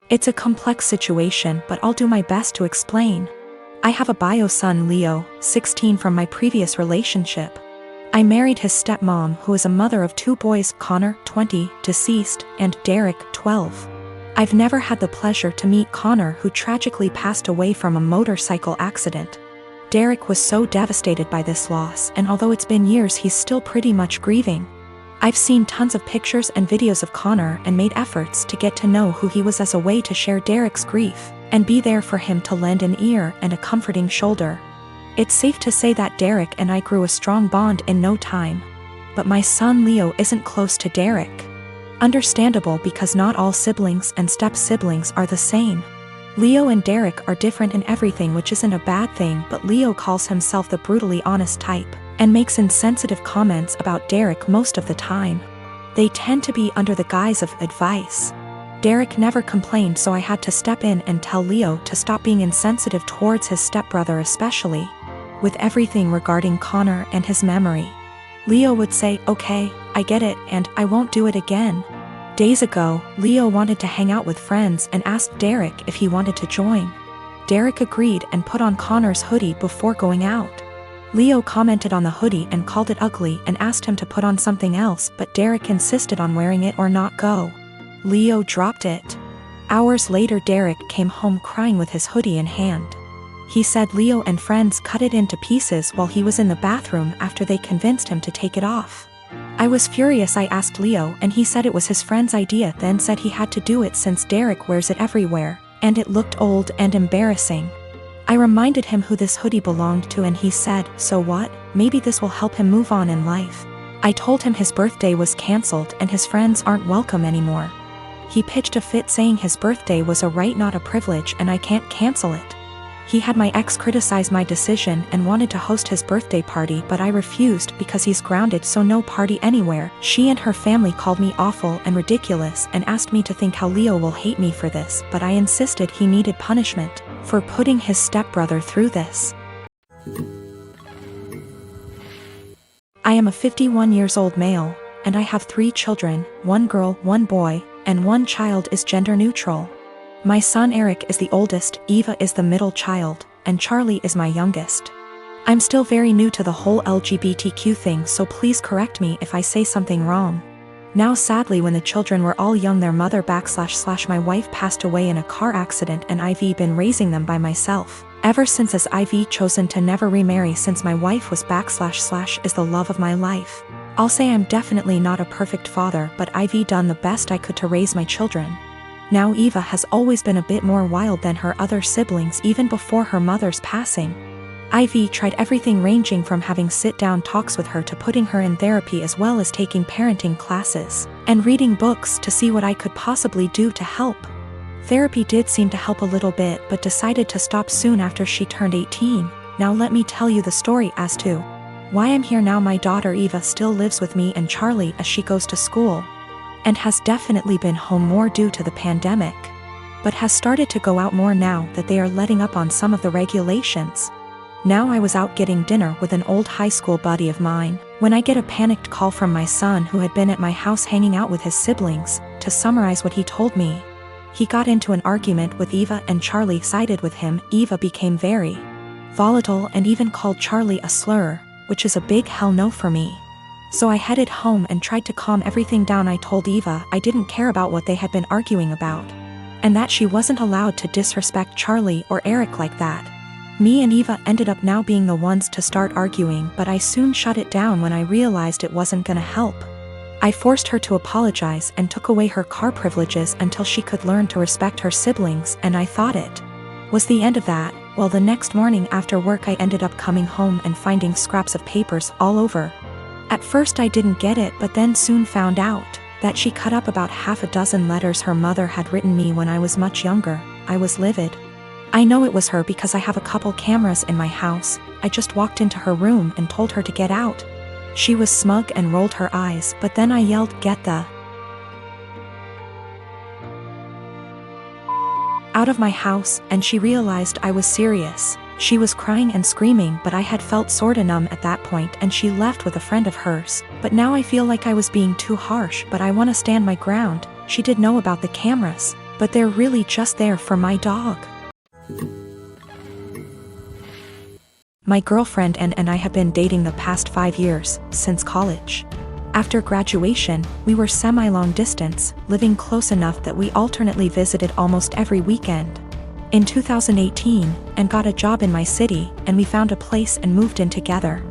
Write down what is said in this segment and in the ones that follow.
It's a complex situation, but I'll do my best to explain. I have a bio son, Leo, 16, from my previous relationship. I married his stepmom, who is a mother of 2 boys, Connor, 20, deceased, and Derek, 12. I've never had the pleasure to meet Connor, who tragically passed away from a motorcycle accident. Derek was so devastated by this loss, and although it's been years, he's still pretty much grieving. I've seen tons of pictures and videos of Connor and made efforts to get to know who he was as a way to share Derek's grief and be there for him, to lend an ear and a comforting shoulder. It's safe to say that Derek and I grew a strong bond in no time. But my son Leo isn't close to Derek. Understandable, because not all siblings and step-siblings are the same. Leo and Derek are different in everything, which isn't a bad thing, but Leo calls himself the brutally honest type and makes insensitive comments about Derek most of the time. They tend to be under the guise of advice. Derek never complained, so I had to step in and tell Leo to stop being insensitive towards his stepbrother, especially with everything regarding Connor and his memory. Leo would say, "Okay, I get it, and I won't do it again." Days ago, Leo wanted to hang out with friends and asked Derek if he wanted to join. Derek agreed and put on Connor's hoodie before going out. Leo commented on the hoodie and called it ugly and asked him to put on something else, but Derek insisted on wearing it or not go. Leo dropped it. Hours later, Derek came home crying with his hoodie in hand. He said Leo and friends cut it into pieces while he was in the bathroom after they convinced him to take it off. I was furious. I asked Leo, and he said it was his friend's idea, then said he had to do it since Derek wears it everywhere, and it looked old and embarrassing. I reminded him who this hoodie belonged to, and he said, "So what? Maybe this will help him move on in life." I told him his birthday was cancelled and his friends aren't welcome anymore. He pitched a fit saying his birthday was a right, not a privilege, and I can't cancel it. He had my ex criticize my decision and wanted to host his birthday party, but I refused because he's grounded, so no party anywhere. She and her family called me awful and ridiculous and asked me to think how Leo will hate me for this, but I insisted he needed punishment for putting his stepbrother through this. I am a 51 years old male, and I have 3 children, 1 girl, 1 boy, and 1 child is gender neutral. My son Eric is the oldest, Eva is the middle child, and Charlie is my youngest. I'm still very new to the whole LGBTQ thing, so please correct me if I say something wrong. Now sadly, when the children were all young, their mother / my wife passed away in a car accident, and I've been raising them by myself ever since, as I've chosen to never remarry since my wife was / is the love of my life. I'll say I'm definitely not a perfect father, but I've done the best I could to raise my children. Now Eva has always been a bit more wild than her other siblings, even before her mother's passing. I've tried everything, ranging from having sit-down talks with her to putting her in therapy, as well as taking parenting classes and reading books to see what I could possibly do to help. Therapy did seem to help a little bit, but decided to stop soon after she turned 18. Now let me tell you the story as to why I'm here now. My daughter Eva still lives with me and Charlie as she goes to school, and has definitely been home more due to the pandemic, but has started to go out more now that they are letting up on some of the regulations. Now I was out getting dinner with an old high school buddy of mine when I get a panicked call from my son, who had been at my house hanging out with his siblings. To summarize what he told me, he got into an argument with Eva and Charlie sided with him. Eva became very volatile and even called Charlie a slur, which is a big hell no for me. So I headed home and tried to calm everything down. I told Eva I didn't care about what they had been arguing about, and that she wasn't allowed to disrespect Charlie or Eric like that. Me and Eva ended up now being the ones to start arguing, but I soon shut it down when I realized it wasn't gonna help. I forced her to apologize and took away her car privileges until she could learn to respect her siblings, and I thought it was the end of that. Well, the next morning after work, I ended up coming home and finding scraps of papers all over. At first I didn't get it, but then soon found out that she cut up about half a dozen letters her mother had written me when I was much younger. I was livid. I know it was her because I have a couple cameras in my house. I just walked into her room and told her to get out. She was smug and rolled her eyes, but then I yelled, "Get the out of my house," and she realized I was serious. She was crying and screaming, but I had felt sorta numb at that point, and she left with a friend of hers. But now I feel like I was being too harsh, but I wanna stand my ground. She did know about the cameras. but they're really just there for my dog. My girlfriend and I have been dating the past 5 years, since college. After graduation, we were semi-long distance, living close enough that we alternately visited almost every weekend. In 2018, and got a job in my city, and we found a place and moved in together.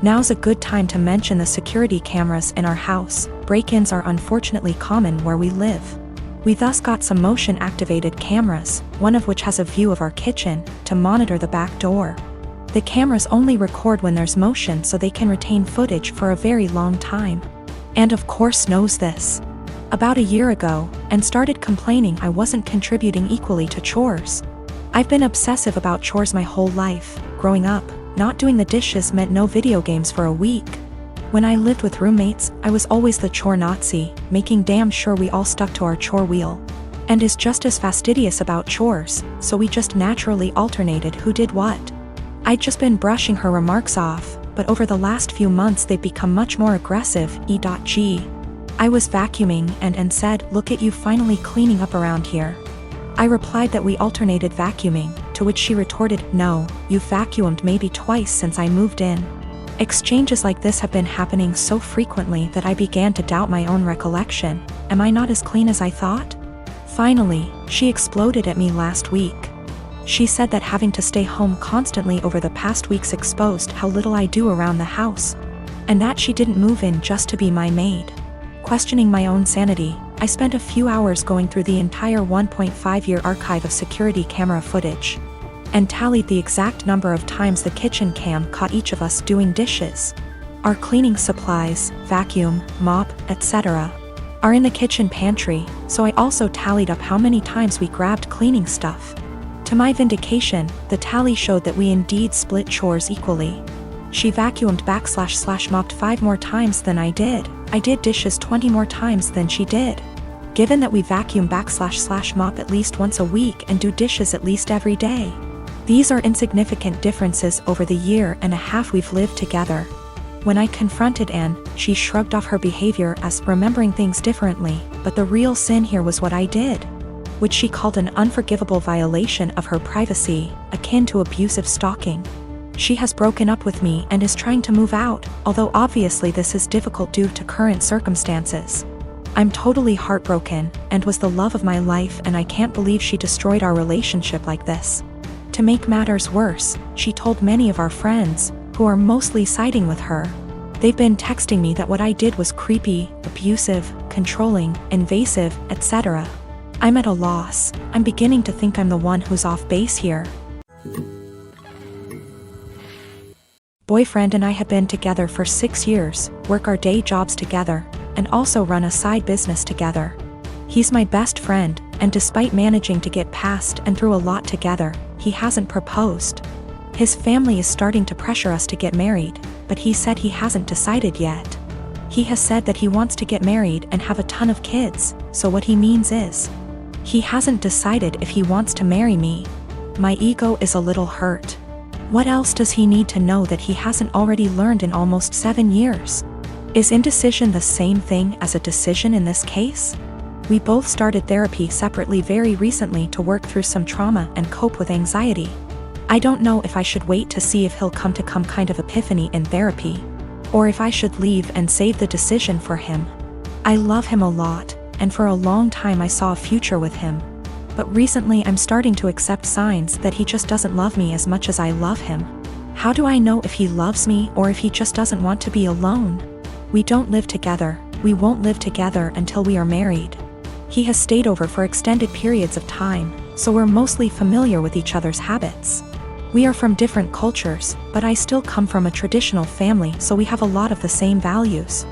Now's a good time to mention the security cameras in our house. Break-ins are unfortunately common where we live. We thus got some motion-activated cameras, one of which has a view of our kitchen, to monitor the back door. The cameras only record when there's motion so they can retain footage for a very long time. And of course knows this. About a year ago, and started complaining I wasn't contributing equally to chores. I've been obsessive about chores my whole life. Growing up, not doing the dishes meant no video games for a week. When I lived with roommates, I was always the chore Nazi, making damn sure we all stuck to our chore wheel. And is just as fastidious about chores, so we just naturally alternated who did what. I'd just been brushing her remarks off, but over the last few months they've become much more aggressive. E.g. I was vacuuming and said, "Look at you finally cleaning up around here." I replied that we alternated vacuuming, to which she retorted, "No, you've vacuumed maybe twice since I moved in." Exchanges like this have been happening so frequently that I began to doubt my own recollection. Am I not as clean as I thought? Finally, she exploded at me last week. She said that having to stay home constantly over the past weeks exposed how little I do around the house, and that she didn't move in just to be my maid. Questioning my own sanity, I spent a few hours going through the entire 1.5-year archive of security camera footage, and tallied the exact number of times the kitchen cam caught each of us doing dishes. Our cleaning supplies, vacuum, mop, etc., are in the kitchen pantry, so I also tallied up how many times we grabbed cleaning stuff. To my vindication, the tally showed that we indeed split chores equally. She vacuumed / mopped 5 more times than I did. I did dishes 20 more times than she did. Given that we vacuum / mop at least once a week and do dishes at least every day. These are insignificant differences over the year and a half we've lived together. When I confronted Anne, she shrugged off her behavior as remembering things differently, but the real sin here was what I did, which she called an unforgivable violation of her privacy, akin to abusive stalking. She has broken up with me and is trying to move out, although obviously this is difficult due to current circumstances. I'm totally heartbroken, and was the love of my life, and I can't believe she destroyed our relationship like this. To make matters worse, she told many of our friends, who are mostly siding with her. They've been texting me that what I did was creepy, abusive, controlling, invasive, etc. I'm at a loss. I'm beginning to think I'm the one who's off base here. Boyfriend and I have been together for 6 years, work our day jobs together, and also run a side business together. He's my best friend, and despite managing to get past and through a lot together, he hasn't proposed. His family is starting to pressure us to get married, but he said he hasn't decided yet. He has said that he wants to get married and have a ton of kids, so what he means is, he hasn't decided if he wants to marry me. My ego is a little hurt. What else does he need to know that he hasn't already learned in almost 7 years? Is indecision the same thing as a decision in this case? We both started therapy separately very recently to work through some trauma and cope with anxiety. I don't know if I should wait to see if he'll come to kind of epiphany in therapy, or if I should leave and save the decision for him. I love him a lot, and for a long time I saw a future with him. But recently I'm starting to accept signs that he just doesn't love me as much as I love him. How do I know if he loves me or if he just doesn't want to be alone? We don't live together. We won't live together until we are married. He has stayed over for extended periods of time, so we're mostly familiar with each other's habits. We are from different cultures, but I still come from a traditional family, so we have a lot of the same values.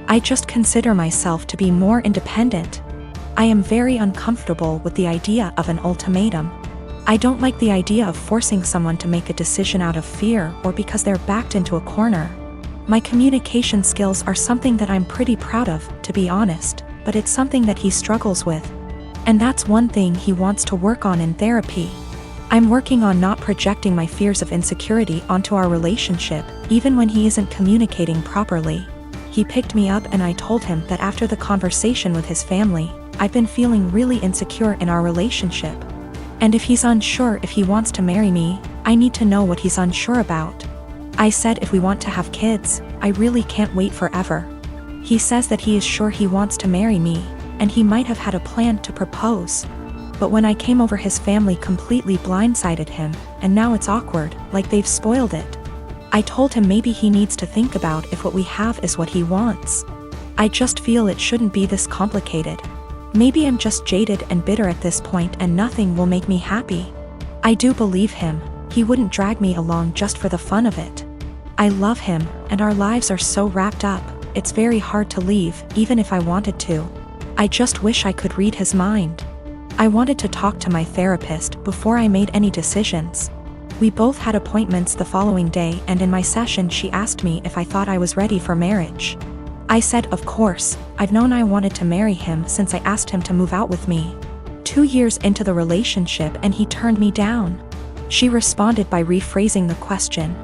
I just consider myself to be more independent. I am very uncomfortable with the idea of an ultimatum. I don't like the idea of forcing someone to make a decision out of fear or because they're backed into a corner. My communication skills are something that I'm pretty proud of, to be honest, but it's something that he struggles with. And that's one thing he wants to work on in therapy. I'm working on not projecting my fears of insecurity onto our relationship, even when he isn't communicating properly. He picked me up and I told him that after the conversation with his family, I've been feeling really insecure in our relationship. And if he's unsure if he wants to marry me, I need to know what he's unsure about. I said if we want to have kids, I really can't wait forever. He says that he is sure he wants to marry me, and he might have had a plan to propose. But when I came over, his family completely blindsided him, and now it's awkward, like they've spoiled it. I told him maybe he needs to think about if what we have is what he wants. I just feel it shouldn't be this complicated. Maybe I'm just jaded and bitter at this point and nothing will make me happy. I do believe him. He wouldn't drag me along just for the fun of it. I love him, and our lives are so wrapped up, it's very hard to leave, even if I wanted to. I just wish I could read his mind. I wanted to talk to my therapist before I made any decisions. We both had appointments the following day, and in my session she asked me if I thought I was ready for marriage. I said of course. I've known I wanted to marry him since I asked him to move out with me. 2 years into the relationship and he turned me down. She responded by rephrasing the question.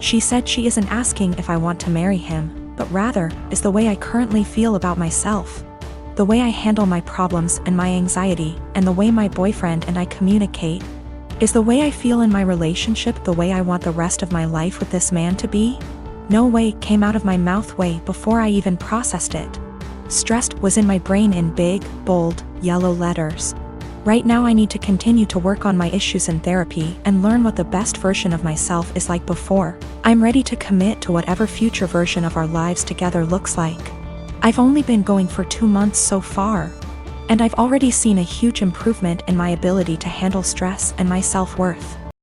She said she isn't asking if I want to marry him, but rather, is the way I currently feel about myself. The way I handle my problems and my anxiety, and the way my boyfriend and I communicate. Is the way I feel in my relationship the way I want the rest of my life with this man to be? No way came out of my mouth way before I even processed it. Stressed was in my brain in big, bold, yellow letters. Right now I need to continue to work on my issues in therapy and learn what the best version of myself is like before I'm ready to commit to whatever future version of our lives together looks like. I've only been going for 2 months so far, and I've already seen a huge improvement in my ability to handle stress and my self-worth.